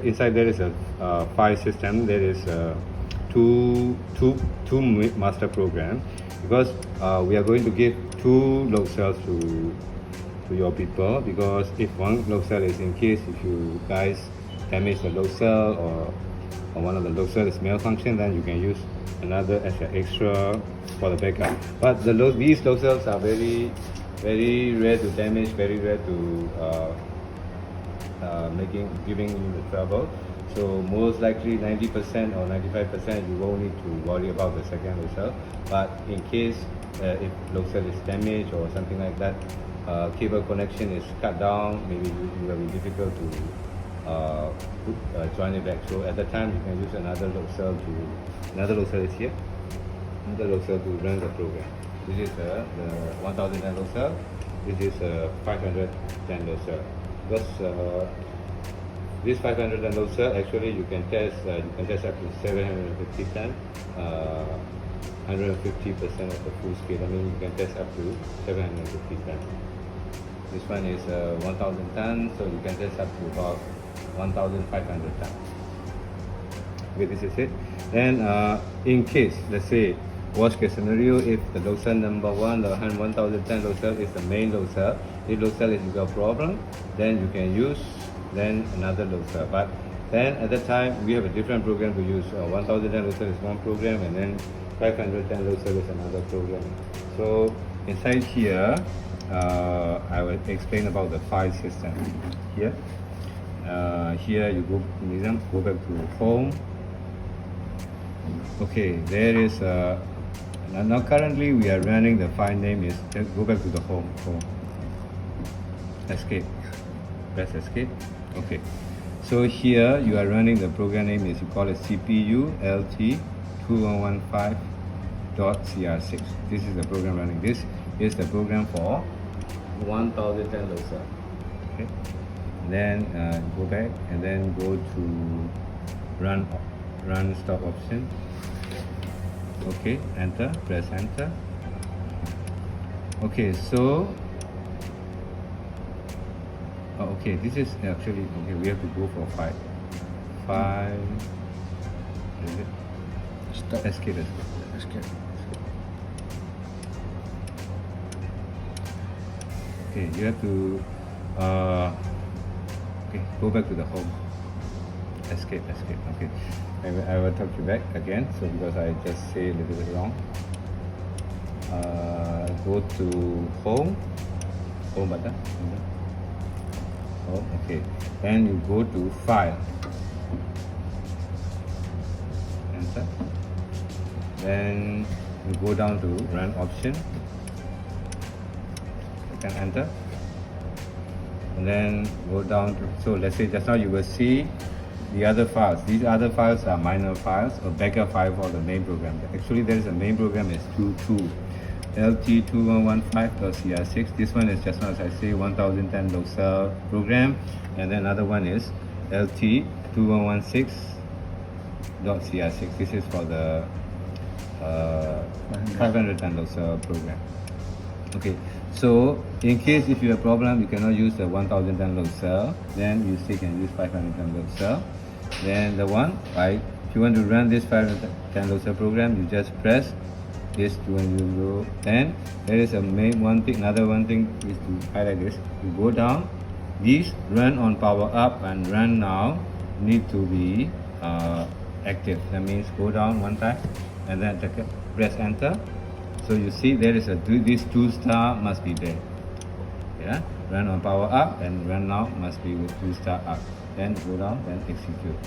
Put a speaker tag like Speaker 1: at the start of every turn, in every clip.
Speaker 1: inside there is a file system. There is two master program, because we are going to give 2 load cells to your people, because if one load cell is in case if you guys damage the load cell or one of the load cell is malfunction, then you can use another as an extra for the backup. But these load cells are very rare to damage, very rare to giving you the trouble. So most likely 90% or 95% you won't need to worry about the second load cell. But in case if load cell is damaged or something like that, cable connection is cut down, maybe it will be difficult to join it back. So at that time you can use another load cell is here, another load cell to run the program. This is the 1010 load cell. This is 510 load cell. Because this 510 load cell, actually you can test up to 750 times, 150% of the full scale. I mean, you can test up to 750 times. This one is 1000 tons, so you can test up to about 1500 tons. Okay, this is it. Then in case, let's say, worst case scenario, if the load cell number 1, the 1010 load cell is the main load cell, if load cell is a problem, then you can use another load cell. But then at that time we have a different program to use. 1010 load cell is one program, and then 510 load cell is another program. So inside here, I will explain about the file system. Here you go back to home. Okay, there is now currently we are running the file name is, go back to the home, escape, press escape. Okay, so here you are running the program name is, you call it CPU LT2115.CR6. this is the program running. This is the program for 1010 load cell. Okay, then go back and then go to run stop option. Okay, enter, press enter. Okay, so okay, this is actually okay. We have to go for 5. Is it?
Speaker 2: Stop.
Speaker 1: Escape. Okay, you have to okay, go back to the home. Escape. Okay, I will talk you back again. So because I just say a little bit wrong. Go to home button. Oh, okay. Then you go to file. Enter. Then you go down to run option. You can enter. And then go down to, so let's say just now you will see the other files. These other files are minor files or backup file for the main program. Actually there is a main program is 22 LT2115.CR6. This one is just now as I say 1010 load cell program, and then another one is LT2116.CR6. This is for the 510 load cell program. Okay, so in case if you have a problem, you cannot use the 1010 load cell, then you still can use 510 load cell. Then the one, if you want to run this 510 load cell program, you just press this to when you go. Then there is another one thing is to highlight this. You go down. These run on power up and run now need to be active. That means go down one time and then press enter. So you see there is this 2 star must be there. Yeah, run on power up and run now must be with 2 star up. Then go down, then execute.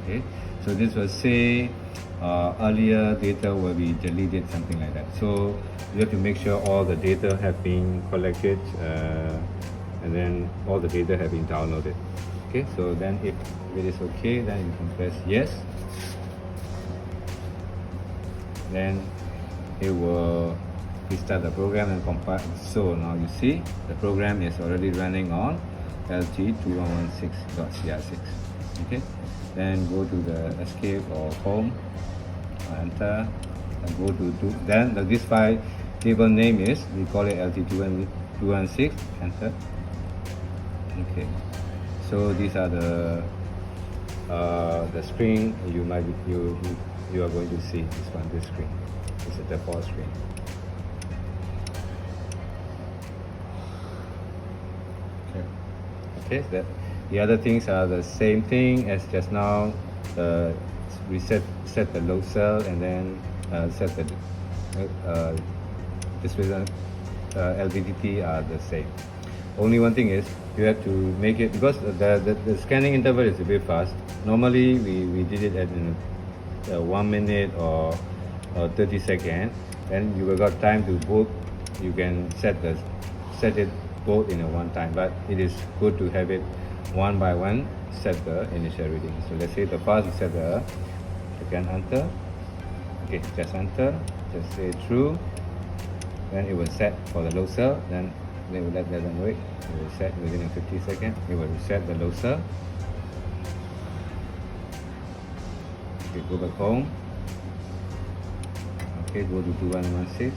Speaker 1: Okay, so this will say earlier data will be deleted, something like that. So you have to make sure all the data have been collected and then all the data have been downloaded. Okay, so then if it is okay, then you can press yes. Then it will restart the program and compile. So now you see the program is already running on LT2116.CR6. Okay, then go to the escape or home, enter, and go to then this file table name is, we call it LT2116, enter. Okay, So these are the screen you might be, you are going to see. This screen. This is the default screen. Okay, that the other things are the same thing as just now. Set the load cell and then set the display LVDT are the same. Only one thing is you have to make it, because the scanning interval is a bit fast. Normally we did it at 1 minute or 30 seconds. Then you have got time to both. You can set it both in a one time, but it is good to have it one by one. Set the initial reading. So let's say the first you set the, you can enter. Okay, just enter. Just say true. Then it will set for the load cell. Then they will let them wait. It will set within 50 seconds. It will reset the load cell. Okay, go back home. Okay, go to 2116.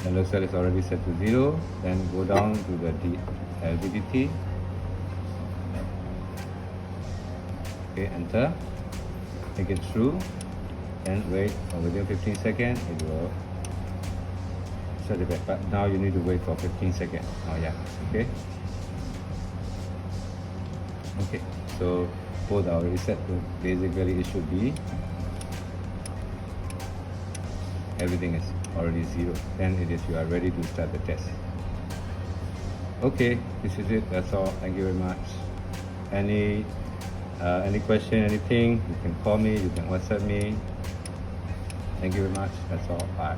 Speaker 1: The load cell is already set to 0. Then go down to the LVDT. Okay, enter. Take it through. And wait for within 15 seconds. It will set it back. But now you need to wait for 15 seconds. Oh yeah. Okay. Okay. So both are already set. So basically, it should be everything is already 0. Then it is you are ready to start the test. Okay, this is it. That's all. Thank you very much. Any question, anything, you can call me, you can WhatsApp me. Thank you very much. That's all. Bye.